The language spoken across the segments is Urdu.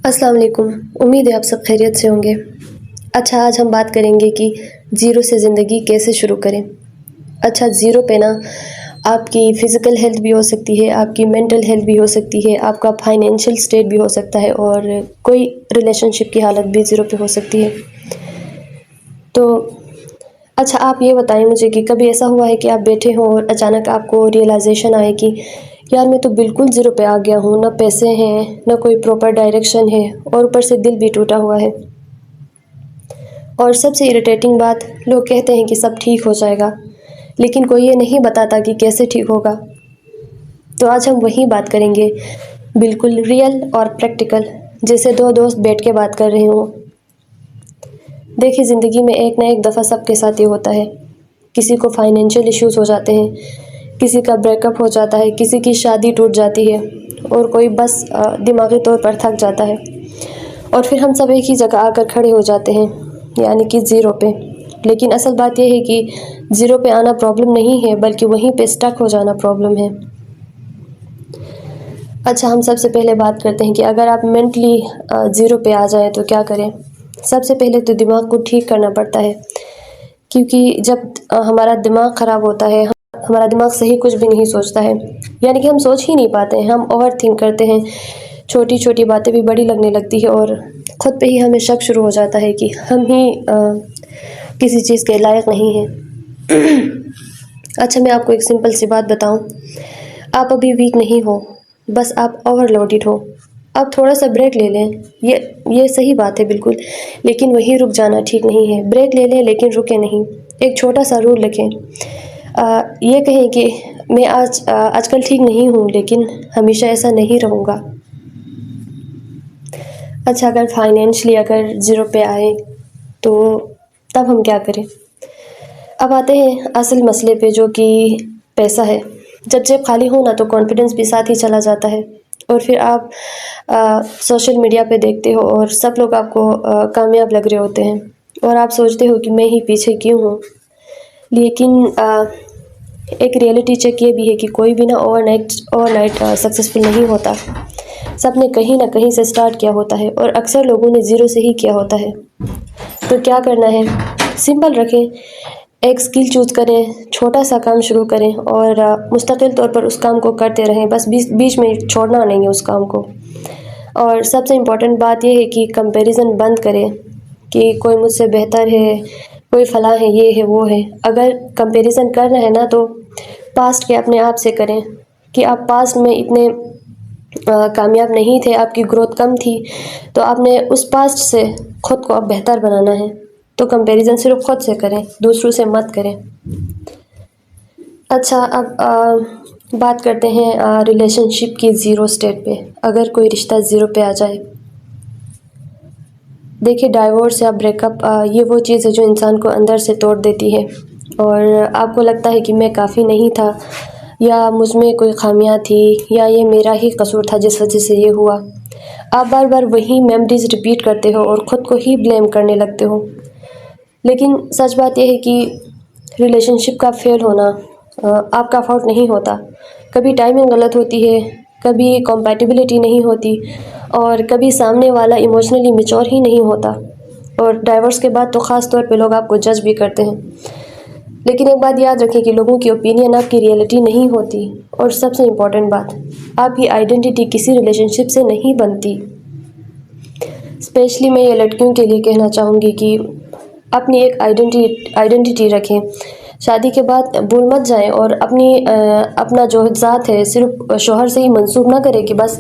السلام علیکم، امید ہے آپ سب خیریت سے ہوں گے۔ اچھا، آج ہم بات کریں گے کہ زیرو سے زندگی کیسے شروع کریں۔ اچھا، زیرو پہ نا آپ کی فزیکل ہیلتھ بھی ہو سکتی ہے، آپ کی مینٹل ہیلتھ بھی ہو سکتی ہے، آپ کا فائنینشیل سٹیٹ بھی ہو سکتا ہے، اور کوئی ریلیشن شپ کی حالت بھی زیرو پہ ہو سکتی ہے۔ تو اچھا، آپ یہ بتائیں مجھے کہ کبھی ایسا ہوا ہے کہ آپ بیٹھے ہوں اور اچانک آپ کو ریئلائزیشن آئے کہ یار میں تو بالکل زیرو پہ آ گیا ہوں، نہ پیسے ہیں، نہ کوئی پراپر ڈائریکشن ہے، اور اوپر سے دل بھی ٹوٹا ہوا ہے۔ اور سب سے اریٹیٹنگ بات، لوگ کہتے ہیں کہ سب ٹھیک ہو جائے گا، لیکن کوئی یہ نہیں بتاتا کہ کیسے ٹھیک ہوگا۔ تو آج ہم وہی بات کریں گے، بالکل ریئل اور پریکٹیکل، جیسے دو دوست بیٹھ کے بات کر رہے ہوں۔ دیکھیں، زندگی میں ایک نہ ایک دفعہ سب کے ساتھ یہ ہوتا ہے۔ کسی کو فائنینشیل ایشوز ہو جاتے ہیں، کسی کا بریک اپ ہو جاتا ہے، کسی کی شادی ٹوٹ جاتی ہے، اور کوئی بس دماغی طور پر تھک جاتا ہے، اور پھر ہم سب ایک ہی جگہ آ کر کھڑے ہو جاتے ہیں، یعنی کہ زیرو پہ۔ لیکن اصل بات یہ ہے کہ زیرو پہ آنا پرابلم نہیں ہے، بلکہ وہیں پہ اسٹک ہو جانا پرابلم ہے۔ اچھا، ہم سب سے پہلے بات کرتے ہیں کہ اگر آپ مینٹلی زیرو پہ آ جائیں تو کیا کریں۔ سب سے پہلے تو دماغ کو ٹھیک کرنا پڑتا ہے، کیونکہ جب ہمارا دماغ خراب ہوتا ہے، ہمارا دماغ صحیح کچھ بھی نہیں سوچتا ہے، یعنی کہ ہم سوچ ہی نہیں پاتے ہیں، ہم اوور تھنک کرتے ہیں، چھوٹی چھوٹی باتیں بھی بڑی لگنے لگتی ہے، اور خود پہ ہی ہمیں شک شروع ہو جاتا ہے کہ ہم ہی کسی چیز کے لائق نہیں ہیں۔ اچھا، میں آپ کو ایک سمپل سی بات بتاؤں، آپ ابھی ویک نہیں ہو، بس آپ اوور لوڈڈ ہو۔ آپ تھوڑا سا بریک لے لیں، یہ صحیح بات ہے بالکل، لیکن وہیں رک جانا ٹھیک نہیں ہے۔ بریک لے لیں لیکن رکے نہیں۔ ایک چھوٹا سا رول رکھیں، یہ کہیں کہ میں آج کل ٹھیک نہیں ہوں، لیکن ہمیشہ ایسا نہیں رہوں گا۔ اچھا، اگر فائنینشلی اگر زیرو پہ آئے تو تب ہم کیا کریں۔ اب آتے ہیں اصل مسئلے پہ، جو کہ پیسہ ہے۔ جب جیب خالی ہو نا تو کانفیڈنس بھی ساتھ ہی چلا جاتا ہے، اور پھر آپ سوشل میڈیا پہ دیکھتے ہو اور سب لوگ آپ کو کامیاب لگ رہے ہوتے ہیں، اور آپ سوچتے ہو کہ میں ہی پیچھے کیوں ہوں۔ لیکن ایک ریئلٹی چیک یہ بھی ہے کہ کوئی بھی نا اوور نائٹ سکسیسفل نہیں ہوتا۔ سب نے کہیں نہ کہیں سے سٹارٹ کیا ہوتا ہے، اور اکثر لوگوں نے زیرو سے ہی کیا ہوتا ہے۔ تو کیا کرنا ہے، سمپل رکھیں، ایک سکل چوز کریں، چھوٹا سا کام شروع کریں، اور مستقل طور پر اس کام کو کرتے رہیں، بس بیچ میں چھوڑنا نہیں ہے اس کام کو۔ اور سب سے امپورٹنٹ بات یہ ہے کہ کمپیریزن بند کریں، کہ کوئی مجھ سے بہتر ہے، کوئی فلاں ہے، یہ ہے، وہ ہے۔ اگر کمپیریزن کرنا ہے نا تو پاسٹ کے اپنے آپ سے کریں، کہ آپ پاسٹ میں اتنے کامیاب نہیں تھے، آپ کی گروتھ کم تھی، تو آپ نے اس پاسٹ سے خود کو اب بہتر بنانا ہے۔ تو کمپیریزن صرف خود سے کریں، دوسروں سے مت کریں۔ اچھا، اب بات کرتے ہیں ریلیشن شپ کی زیرو سٹیٹ پہ، اگر کوئی رشتہ زیرو پہ آ جائے۔ دیکھیے، ڈائیورس یا بریک اپ یہ وہ چیز ہے جو انسان کو اندر سے توڑ دیتی ہے، اور آپ کو لگتا ہے کہ میں کافی نہیں تھا، یا مجھ میں کوئی خامیاں تھی، یا یہ میرا ہی قصور تھا جس وجہ سے یہ ہوا۔ آپ بار بار وہی میموریز ریپیٹ کرتے ہو اور خود کو ہی بلیم کرنے لگتے ہو۔ لیکن سچ بات یہ ہے کہ ریلیشن شپ کا فیل ہونا آپ کا فالٹ نہیں ہوتا۔ کبھی ٹائمنگ غلط ہوتی ہے، کبھی کمپیٹیبلٹی نہیں ہوتی، اور کبھی سامنے والا ایموشنلی میچور ہی نہیں ہوتا، اور ڈائیورس کے بعد تو خاص طور پہ لوگ آپ کو جج بھی کرتے ہیں۔ لیکن ایک بات یاد رکھیں کہ لوگوں کی اوپینین آپ کی ریئلٹی نہیں ہوتی، اور سب سے امپورٹنٹ بات، آپ کی آئیڈینٹی کسی ریلیشن شپ سے نہیں بنتی۔ اسپیشلی میں یہ لڑکیوں کے لیے کہنا چاہوں گی کہ اپنی ایک آئیڈینٹی رکھیں۔ شادی کے بعد بھول مت جائیں، اور اپنا جو ذات ہے صرف شوہر سے ہی منسوب نہ کریں کہ بس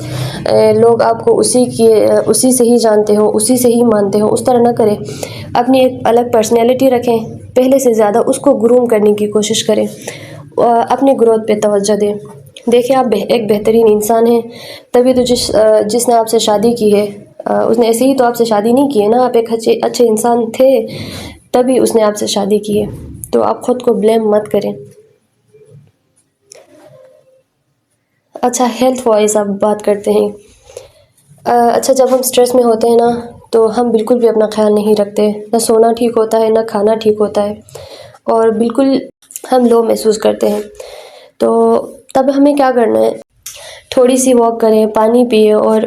لوگ آپ کو اسی سے ہی جانتے ہوں، اسی سے ہی مانتے ہوں، اس طرح نہ کریں۔ اپنی ایک الگ پرسنالٹی رکھیں، پہلے سے زیادہ اس کو گروم کرنے کی کوشش کریں، اپنے گروتھ پہ توجہ دیں۔ دیکھیں، آپ ایک بہترین انسان ہیں، تبھی تو جس نے آپ سے شادی کی ہے، اس نے ایسے ہی تو آپ سے شادی نہیں کی ہے نا، آپ ایک اچھے انسان تھے، تبھی اس نے آپ سے شادی کی ہے۔ تو آپ خود کو بلیم مت کریں۔ اچھا، ہیلتھ وائز آپ بات کرتے ہیں۔ اچھا، جب ہم سٹریس میں ہوتے ہیں نا تو ہم بالکل بھی اپنا خیال نہیں رکھتے، نہ سونا ٹھیک ہوتا ہے، نہ کھانا ٹھیک ہوتا ہے، اور بالکل ہم لو محسوس کرتے ہیں۔ تو تب ہمیں کیا کرنا ہے، تھوڑی سی واک کریں، پانی پیئے، اور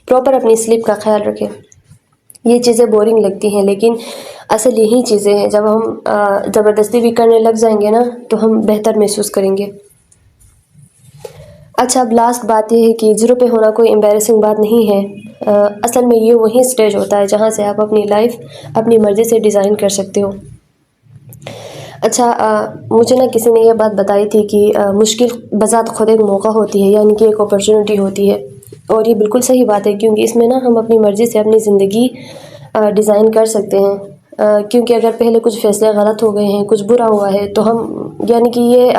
پراپر اپنی سلیپ کا خیال رکھیں. یہ چیزیں بورنگ لگتی ہیں لیکن اصل یہی چیزیں ہیں. جب ہم زبردستی بھی کرنے لگ جائیں گے نا تو ہم بہتر محسوس کریں گے. اچھا، اب لاسٹ بات یہ ہے کہ 0 پہ ہونا کوئی امبیرسنگ بات نہیں ہے. اصل میں یہ وہی سٹیج ہوتا ہے جہاں سے آپ اپنی لائف اپنی مرضی سے ڈیزائن کر سکتے ہو. اچھا، مجھے نا کسی نے یہ بات بتائی تھی کہ مشکل بذات خود ایک موقع ہوتی ہے، یعنی کہ ایک اپرچونٹی ہوتی ہے. اور یہ بالکل صحیح بات ہے، کیونکہ اس میں نا ہم اپنی مرضی سے اپنی زندگی ڈیزائن کر سکتے ہیں. کیونکہ اگر پہلے کچھ فیصلے غلط ہو گئے ہیں، کچھ برا ہوا ہے، تو ہم یعنی کہ یہ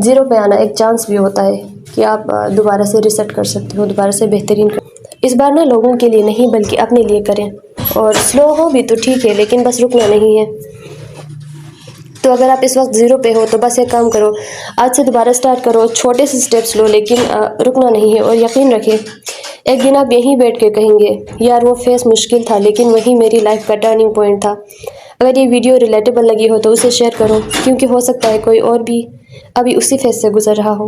0 پہ آنا ایک چانس بھی ہوتا ہے کہ آپ دوبارہ سے ریسیٹ کر سکتے ہو، دوبارہ سے بہترین اس بار نا لوگوں کے لیے نہیں بلکہ اپنے لیے کریں. اور سلو ہو بھی تو ٹھیک ہے، لیکن بس رکنا نہیں ہے. تو اگر آپ اس وقت 0 پہ ہو تو بس ایک کام کرو، آج سے دوبارہ سٹارٹ کرو. چھوٹے سے سٹیپس لو لیکن رکنا نہیں ہے. اور یقین رکھیں، ایک دن آپ یہیں بیٹھ کے کہیں گے یار وہ فیس مشکل تھا لیکن وہی میری لائف کا ٹرننگ پوائنٹ تھا. اگر یہ ویڈیو ریلیٹیبل لگی ہو تو اسے شیئر کرو، کیونکہ ہو سکتا ہے کوئی اور بھی ابھی اسی فیس سے گزر رہا ہو.